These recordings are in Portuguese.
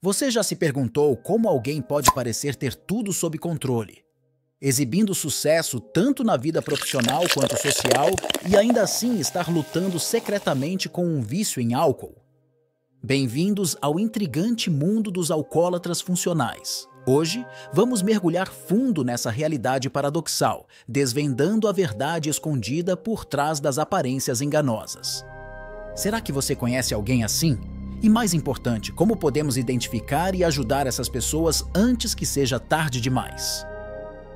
Você já se perguntou como alguém pode parecer ter tudo sob controle, exibindo sucesso tanto na vida profissional quanto social e ainda assim estar lutando secretamente com um vício em álcool? Bem-vindos ao intrigante mundo dos alcoólatras funcionais. Hoje, vamos mergulhar fundo nessa realidade paradoxal, desvendando a verdade escondida por trás das aparências enganosas. Será que você conhece alguém assim? E mais importante, como podemos identificar e ajudar essas pessoas antes que seja tarde demais?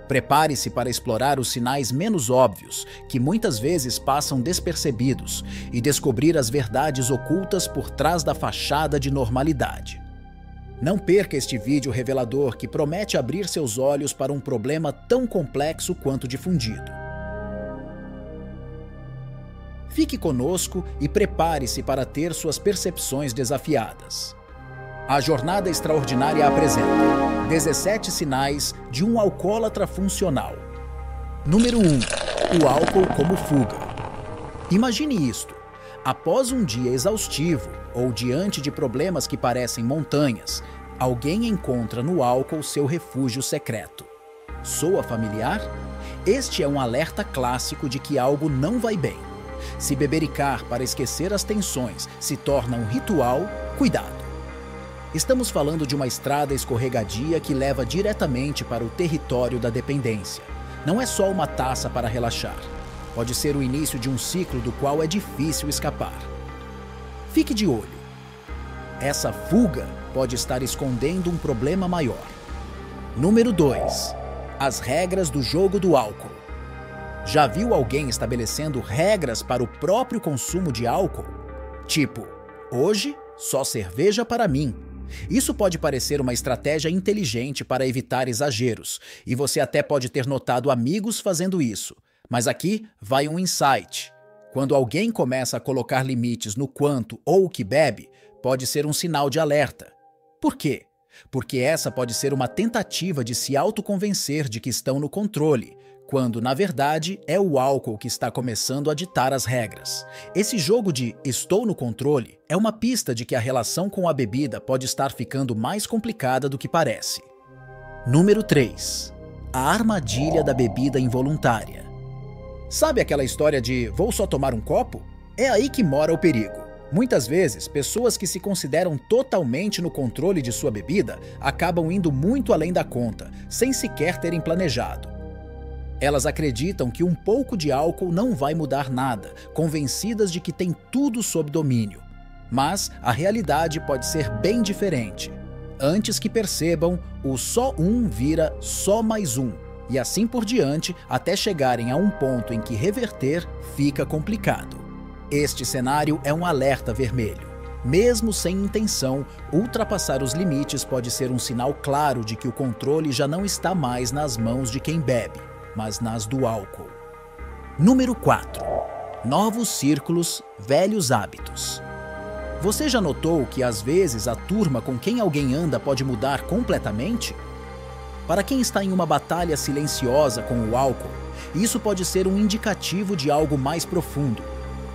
Prepare-se para explorar os sinais menos óbvios, que muitas vezes passam despercebidos, e descobrir as verdades ocultas por trás da fachada de normalidade. Não perca este vídeo revelador que promete abrir seus olhos para um problema tão complexo quanto difundido. Fique conosco e prepare-se para ter suas percepções desafiadas. A Jornada Extraordinária apresenta 17 sinais de um alcoólatra funcional. Número 1. O álcool como fuga. Imagine isto. Após um dia exaustivo ou diante de problemas que parecem montanhas, alguém encontra no álcool seu refúgio secreto. Soa familiar? Este é um alerta clássico de que algo não vai bem. Se bebericar para esquecer as tensões se torna um ritual, cuidado. Estamos falando de uma estrada escorregadia que leva diretamente para o território da dependência. Não é só uma taça para relaxar. Pode ser o início de um ciclo do qual é difícil escapar. Fique de olho. Essa fuga pode estar escondendo um problema maior. Número 2. As regras do jogo do álcool. Já viu alguém estabelecendo regras para o próprio consumo de álcool? Tipo, hoje só cerveja para mim. Isso pode parecer uma estratégia inteligente para evitar exageros, e você até pode ter notado amigos fazendo isso. Mas aqui vai um insight. Quando alguém começa a colocar limites no quanto ou o que bebe, pode ser um sinal de alerta. Por quê? Porque essa pode ser uma tentativa de se autoconvencer de que estão no controle, quando, na verdade, é o álcool que está começando a ditar as regras. Esse jogo de "estou no controle" é uma pista de que a relação com a bebida pode estar ficando mais complicada do que parece. Número 3. A armadilha da bebida involuntária. Sabe aquela história de "vou só tomar um copo"? É aí que mora o perigo. Muitas vezes, pessoas que se consideram totalmente no controle de sua bebida acabam indo muito além da conta, sem sequer terem planejado. Elas acreditam que um pouco de álcool não vai mudar nada, convencidas de que tem tudo sob domínio. Mas a realidade pode ser bem diferente. Antes que percebam, o só um vira só mais um, e assim por diante até chegarem a um ponto em que reverter fica complicado. Este cenário é um alerta vermelho. Mesmo sem intenção, ultrapassar os limites pode ser um sinal claro de que o controle já não está mais nas mãos de quem bebe, mas nas do álcool. Número 4. Novos círculos, velhos hábitos. Você já notou que às vezes a turma com quem alguém anda pode mudar completamente? Para quem está em uma batalha silenciosa com o álcool, isso pode ser um indicativo de algo mais profundo.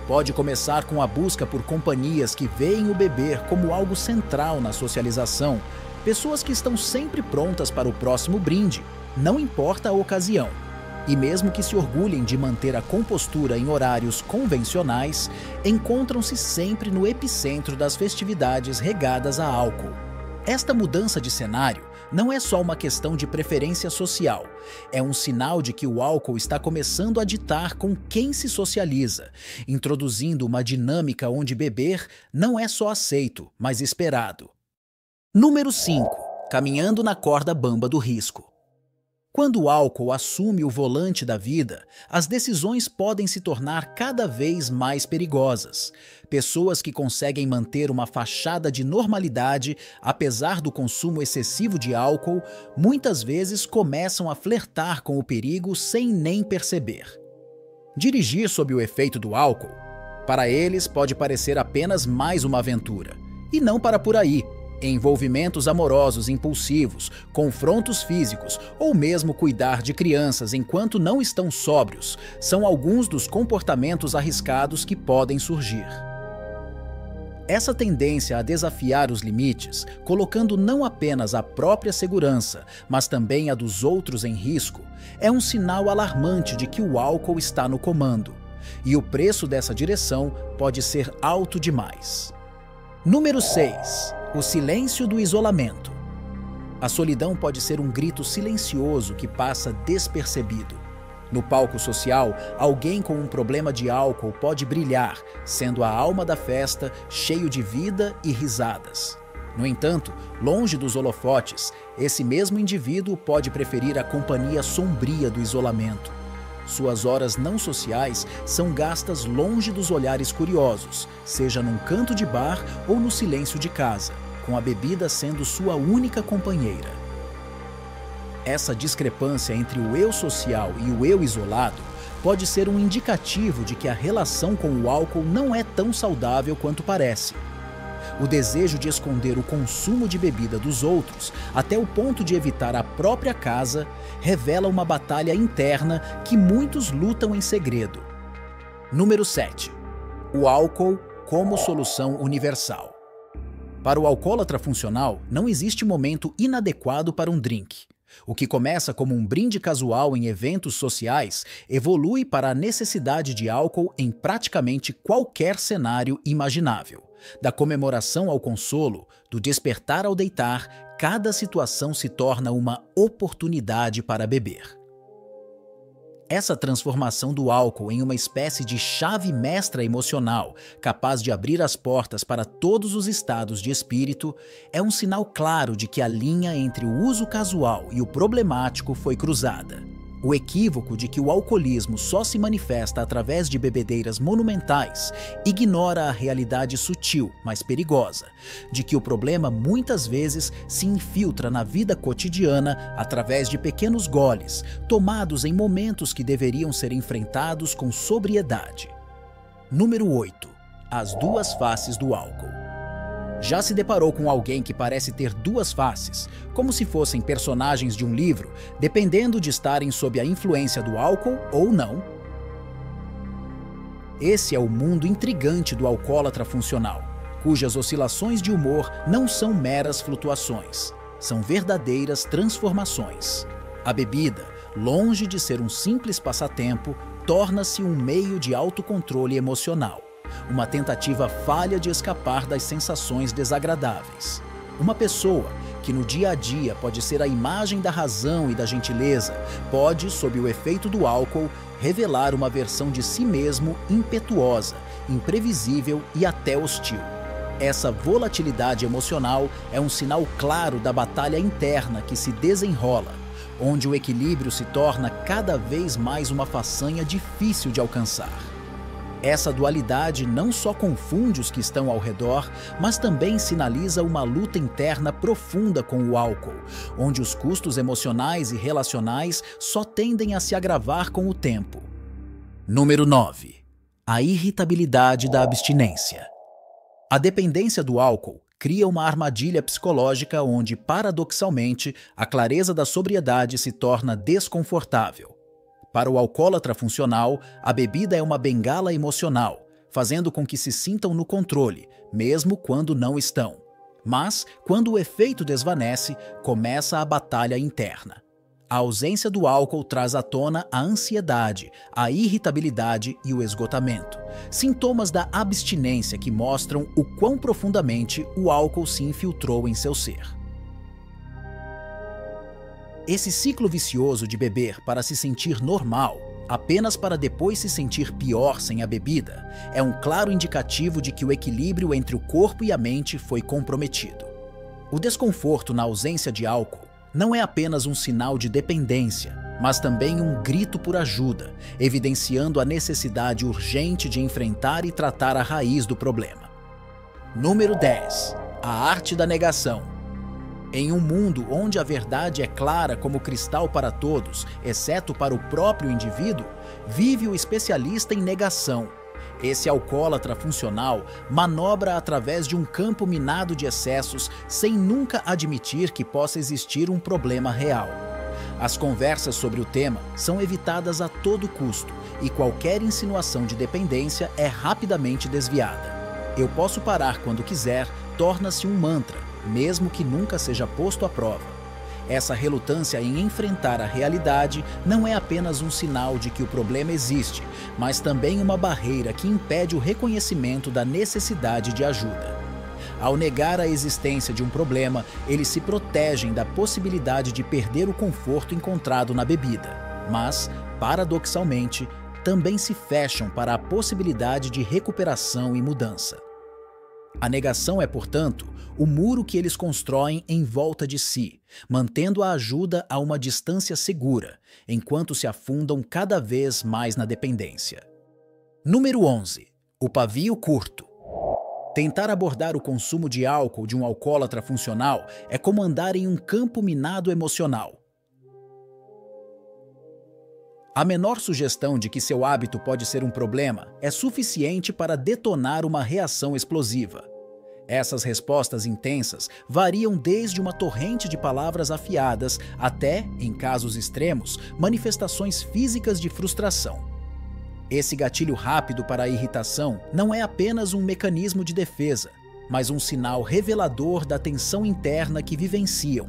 Pode começar com a busca por companhias que veem o beber como algo central na socialização, pessoas que estão sempre prontas para o próximo brinde, não importa a ocasião. E mesmo que se orgulhem de manter a compostura em horários convencionais, encontram-se sempre no epicentro das festividades regadas a álcool. Esta mudança de cenário não é só uma questão de preferência social, é um sinal de que o álcool está começando a ditar com quem se socializa, introduzindo uma dinâmica onde beber não é só aceito, mas esperado. Número 5. Caminhando na corda bamba do risco. Quando o álcool assume o volante da vida, as decisões podem se tornar cada vez mais perigosas. Pessoas que conseguem manter uma fachada de normalidade, apesar do consumo excessivo de álcool, muitas vezes começam a flertar com o perigo sem nem perceber. Dirigir sob o efeito do álcool, para eles pode parecer apenas mais uma aventura, e não para por aí. Envolvimentos amorosos impulsivos, confrontos físicos ou mesmo cuidar de crianças enquanto não estão sóbrios são alguns dos comportamentos arriscados que podem surgir. Essa tendência a desafiar os limites, colocando não apenas a própria segurança, mas também a dos outros em risco, é um sinal alarmante de que o álcool está no comando. E o preço dessa direção pode ser alto demais. Número 6. O silêncio do isolamento. A solidão pode ser um grito silencioso que passa despercebido. No palco social, alguém com um problema de álcool pode brilhar, sendo a alma da festa, cheio de vida e risadas. No entanto, longe dos holofotes, esse mesmo indivíduo pode preferir a companhia sombria do isolamento. Suas horas não sociais são gastas longe dos olhares curiosos, seja num canto de bar ou no silêncio de casa, com a bebida sendo sua única companheira. Essa discrepância entre o eu social e o eu isolado pode ser um indicativo de que a relação com o álcool não é tão saudável quanto parece. O desejo de esconder o consumo de bebida dos outros, até o ponto de evitar a própria casa, revela uma batalha interna que muitos lutam em segredo. Número 7. O álcool como solução universal. Para o alcoólatra funcional, não existe momento inadequado para um drink. O que começa como um brinde casual em eventos sociais evolui para a necessidade de álcool em praticamente qualquer cenário imaginável. Da comemoração ao consolo, do despertar ao deitar, cada situação se torna uma oportunidade para beber. Essa transformação do álcool em uma espécie de chave mestra emocional, capaz de abrir as portas para todos os estados de espírito, é um sinal claro de que a linha entre o uso casual e o problemático foi cruzada. O equívoco de que o alcoolismo só se manifesta através de bebedeiras monumentais ignora a realidade sutil, mas perigosa, de que o problema muitas vezes se infiltra na vida cotidiana através de pequenos goles, tomados em momentos que deveriam ser enfrentados com sobriedade. Número 8. As duas faces do álcool. Já se deparou com alguém que parece ter duas faces, como se fossem personagens de um livro, dependendo de estarem sob a influência do álcool ou não? Esse é o mundo intrigante do alcoólatra funcional, cujas oscilações de humor não são meras flutuações, são verdadeiras transformações. A bebida, longe de ser um simples passatempo, torna-se um meio de autocontrole emocional. Uma tentativa falha de escapar das sensações desagradáveis. Uma pessoa que no dia a dia pode ser a imagem da razão e da gentileza, pode, sob o efeito do álcool, revelar uma versão de si mesmo impetuosa, imprevisível e até hostil. Essa volatilidade emocional é um sinal claro da batalha interna que se desenrola, onde o equilíbrio se torna cada vez mais uma façanha difícil de alcançar. Essa dualidade não só confunde os que estão ao redor, mas também sinaliza uma luta interna profunda com o álcool, onde os custos emocionais e relacionais só tendem a se agravar com o tempo. Número 9. A irritabilidade da abstinência. A dependência do álcool cria uma armadilha psicológica onde, paradoxalmente, a clareza da sobriedade se torna desconfortável. Para o alcoólatra funcional, a bebida é uma bengala emocional, fazendo com que se sintam no controle, mesmo quando não estão. Mas, quando o efeito desvanece, começa a batalha interna. A ausência do álcool traz à tona a ansiedade, a irritabilidade e o esgotamento, sintomas da abstinência que mostram o quão profundamente o álcool se infiltrou em seu ser. Esse ciclo vicioso de beber para se sentir normal, apenas para depois se sentir pior sem a bebida, é um claro indicativo de que o equilíbrio entre o corpo e a mente foi comprometido. O desconforto na ausência de álcool não é apenas um sinal de dependência, mas também um grito por ajuda, evidenciando a necessidade urgente de enfrentar e tratar a raiz do problema. Número 10. A arte da negação. Em um mundo onde a verdade é clara como cristal para todos, exceto para o próprio indivíduo, vive o especialista em negação. Esse alcoólatra funcional manobra através de um campo minado de excessos sem nunca admitir que possa existir um problema real. As conversas sobre o tema são evitadas a todo custo e qualquer insinuação de dependência é rapidamente desviada. "Eu posso parar quando quiser" torna-se um mantra, mesmo que nunca seja posto à prova. Essa relutância em enfrentar a realidade não é apenas um sinal de que o problema existe, mas também uma barreira que impede o reconhecimento da necessidade de ajuda. Ao negar a existência de um problema, eles se protegem da possibilidade de perder o conforto encontrado na bebida, mas, paradoxalmente, também se fecham para a possibilidade de recuperação e mudança. A negação é, portanto, o muro que eles constroem em volta de si, mantendo a ajuda a uma distância segura, enquanto se afundam cada vez mais na dependência. Número 11. O pavio curto. Tentar abordar o consumo de álcool de um alcoólatra funcional é como andar em um campo minado emocional. A menor sugestão de que seu hábito pode ser um problema é suficiente para detonar uma reação explosiva. Essas respostas intensas variam desde uma torrente de palavras afiadas até, em casos extremos, manifestações físicas de frustração. Esse gatilho rápido para a irritação não é apenas um mecanismo de defesa, mas um sinal revelador da tensão interna que vivenciam.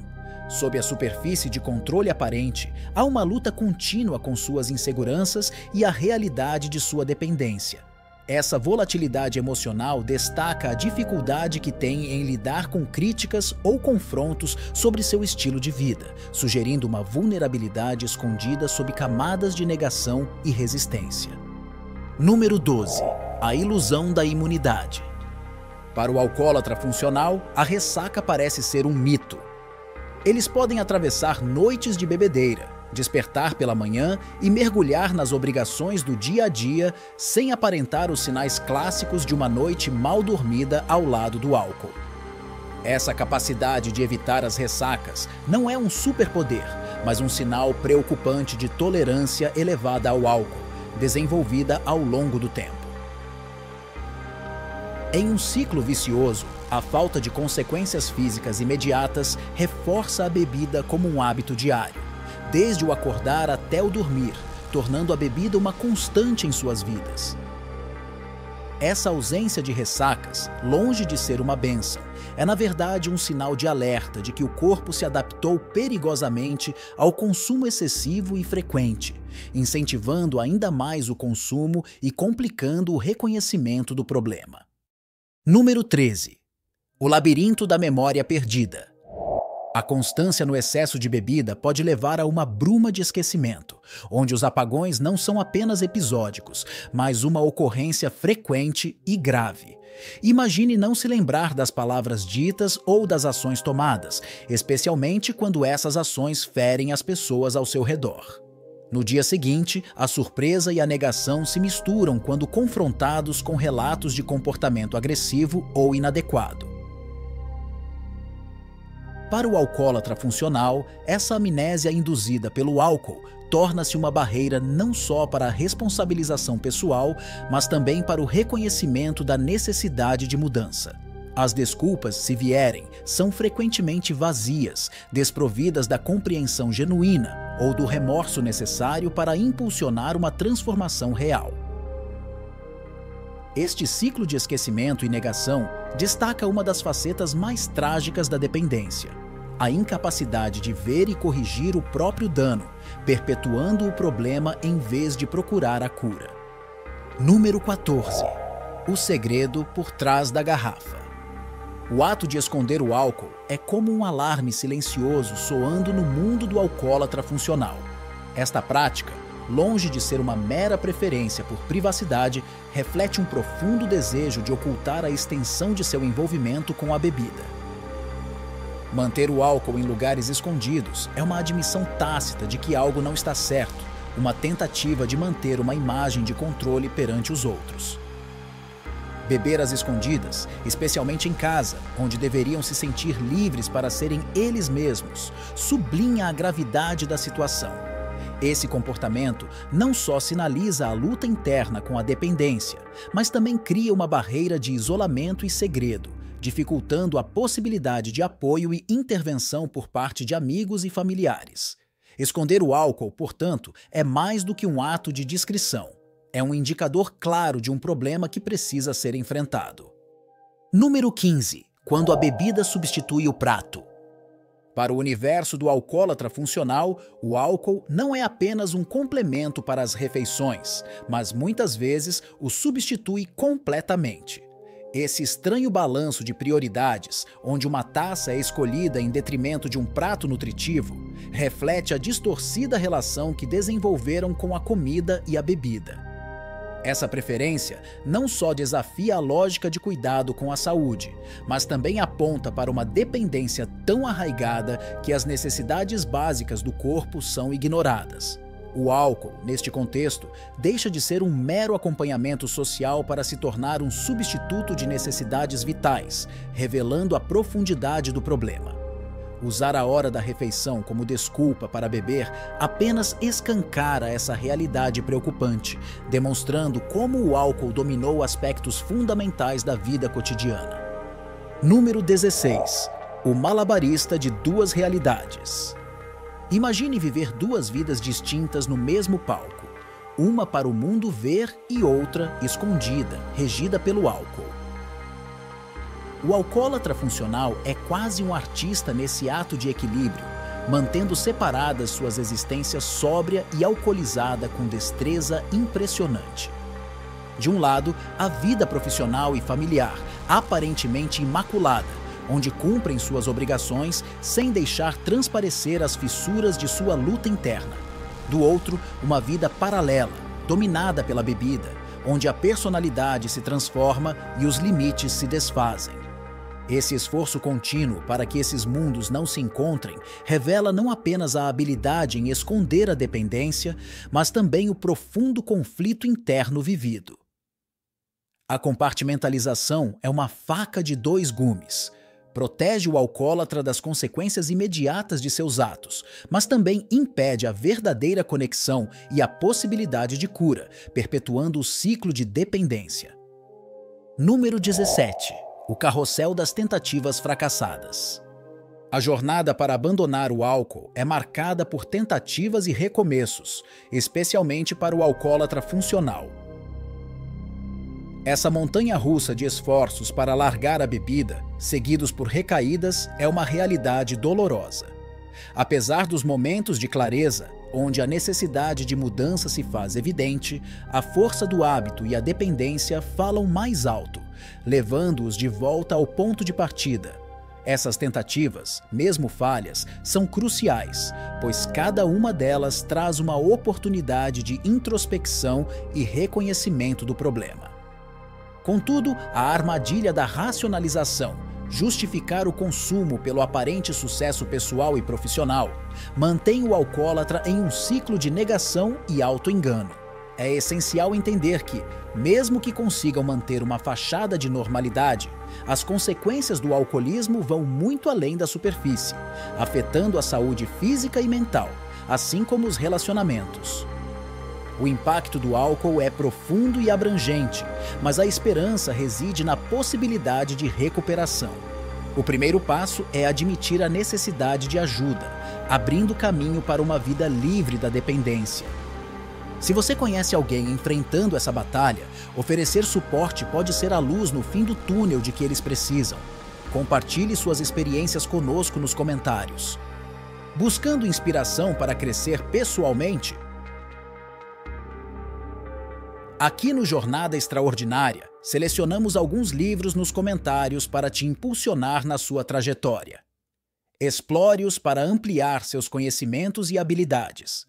Sob a superfície de controle aparente, há uma luta contínua com suas inseguranças e a realidade de sua dependência. Essa volatilidade emocional destaca a dificuldade que têm em lidar com críticas ou confrontos sobre seu estilo de vida, sugerindo uma vulnerabilidade escondida sob camadas de negação e resistência. Número 12. A ilusão da imunidade. Para o alcoólatra funcional, a ressaca parece ser um mito. Eles podem atravessar noites de bebedeira, despertar pela manhã e mergulhar nas obrigações do dia a dia sem aparentar os sinais clássicos de uma noite mal dormida ao lado do álcool. Essa capacidade de evitar as ressacas não é um superpoder, mas um sinal preocupante de tolerância elevada ao álcool, desenvolvida ao longo do tempo. Em um ciclo vicioso, a falta de consequências físicas imediatas reforça a bebida como um hábito diário, desde o acordar até o dormir, tornando a bebida uma constante em suas vidas. Essa ausência de ressacas, longe de ser uma bênção, é na verdade um sinal de alerta de que o corpo se adaptou perigosamente ao consumo excessivo e frequente, incentivando ainda mais o consumo e complicando o reconhecimento do problema. Número 13. O labirinto da memória perdida. A constância no excesso de bebida pode levar a uma bruma de esquecimento, onde os apagões não são apenas episódicos, mas uma ocorrência frequente e grave. Imagine não se lembrar das palavras ditas ou das ações tomadas, especialmente quando essas ações ferem as pessoas ao seu redor. No dia seguinte, a surpresa e a negação se misturam quando confrontados com relatos de comportamento agressivo ou inadequado. Para o alcoólatra funcional, essa amnésia induzida pelo álcool torna-se uma barreira não só para a responsabilização pessoal, mas também para o reconhecimento da necessidade de mudança. As desculpas, se vierem, são frequentemente vazias, desprovidas da compreensão genuína ou do remorso necessário para impulsionar uma transformação real. Este ciclo de esquecimento e negação destaca uma das facetas mais trágicas da dependência: a incapacidade de ver e corrigir o próprio dano, perpetuando o problema em vez de procurar a cura. Número 14. O segredo por trás da garrafa. O ato de esconder o álcool é como um alarme silencioso soando no mundo do alcoólatra funcional. Esta prática, longe de ser uma mera preferência por privacidade, reflete um profundo desejo de ocultar a extensão de seu envolvimento com a bebida. Manter o álcool em lugares escondidos é uma admissão tácita de que algo não está certo, uma tentativa de manter uma imagem de controle perante os outros. Beber às escondidas, especialmente em casa, onde deveriam se sentir livres para serem eles mesmos, sublinha a gravidade da situação. Esse comportamento não só sinaliza a luta interna com a dependência, mas também cria uma barreira de isolamento e segredo, dificultando a possibilidade de apoio e intervenção por parte de amigos e familiares. Esconder o álcool, portanto, é mais do que um ato de discrição. É um indicador claro de um problema que precisa ser enfrentado. Número 15. Quando a bebida substitui o prato. Para o universo do alcoólatra funcional, o álcool não é apenas um complemento para as refeições, mas muitas vezes o substitui completamente. Esse estranho balanço de prioridades, onde uma taça é escolhida em detrimento de um prato nutritivo, reflete a distorcida relação que desenvolveram com a comida e a bebida. Essa preferência não só desafia a lógica de cuidado com a saúde, mas também aponta para uma dependência tão arraigada que as necessidades básicas do corpo são ignoradas. O álcool, neste contexto, deixa de ser um mero acompanhamento social para se tornar um substituto de necessidades vitais, revelando a profundidade do problema. Usar a hora da refeição como desculpa para beber apenas escancara essa realidade preocupante, demonstrando como o álcool dominou aspectos fundamentais da vida cotidiana. Número 16. O malabarista de duas realidades. Imagine viver duas vidas distintas no mesmo palco, uma para o mundo ver e outra escondida, regida pelo álcool. O alcoólatra funcional é quase um artista nesse ato de equilíbrio, mantendo separadas suas existências sóbria e alcoolizada com destreza impressionante. De um lado, a vida profissional e familiar, aparentemente imaculada, onde cumprem suas obrigações sem deixar transparecer as fissuras de sua luta interna. Do outro, uma vida paralela, dominada pela bebida, onde a personalidade se transforma e os limites se desfazem. Esse esforço contínuo para que esses mundos não se encontrem revela não apenas a habilidade em esconder a dependência, mas também o profundo conflito interno vivido. A compartimentalização é uma faca de dois gumes. Protege o alcoólatra das consequências imediatas de seus atos, mas também impede a verdadeira conexão e a possibilidade de cura, perpetuando o ciclo de dependência. Número 17. O carrossel das tentativas fracassadas. A jornada para abandonar o álcool é marcada por tentativas e recomeços, especialmente para o alcoólatra funcional. Essa montanha-russa de esforços para largar a bebida, seguidos por recaídas, é uma realidade dolorosa. Apesar dos momentos de clareza, onde a necessidade de mudança se faz evidente, a força do hábito e a dependência falam mais alto, levando-os de volta ao ponto de partida. Essas tentativas, mesmo falhas, são cruciais, pois cada uma delas traz uma oportunidade de introspecção e reconhecimento do problema. Contudo, a armadilha da racionalização, justificar o consumo pelo aparente sucesso pessoal e profissional, mantém o alcoólatra em um ciclo de negação e auto-engano. É essencial entender que, mesmo que consigam manter uma fachada de normalidade, as consequências do alcoolismo vão muito além da superfície, afetando a saúde física e mental, assim como os relacionamentos. O impacto do álcool é profundo e abrangente, mas a esperança reside na possibilidade de recuperação. O primeiro passo é admitir a necessidade de ajuda, abrindo caminho para uma vida livre da dependência. Se você conhece alguém enfrentando essa batalha, oferecer suporte pode ser a luz no fim do túnel de que eles precisam. Compartilhe suas experiências conosco nos comentários. Buscando inspiração para crescer pessoalmente? Aqui no Jornada Extraordinária, selecionamos alguns livros nos comentários para te impulsionar na sua trajetória. Explore-os para ampliar seus conhecimentos e habilidades.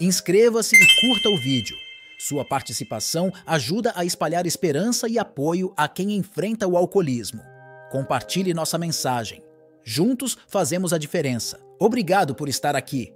Inscreva-se e curta o vídeo. Sua participação ajuda a espalhar esperança e apoio a quem enfrenta o alcoolismo. Compartilhe nossa mensagem. Juntos fazemos a diferença. Obrigado por estar aqui.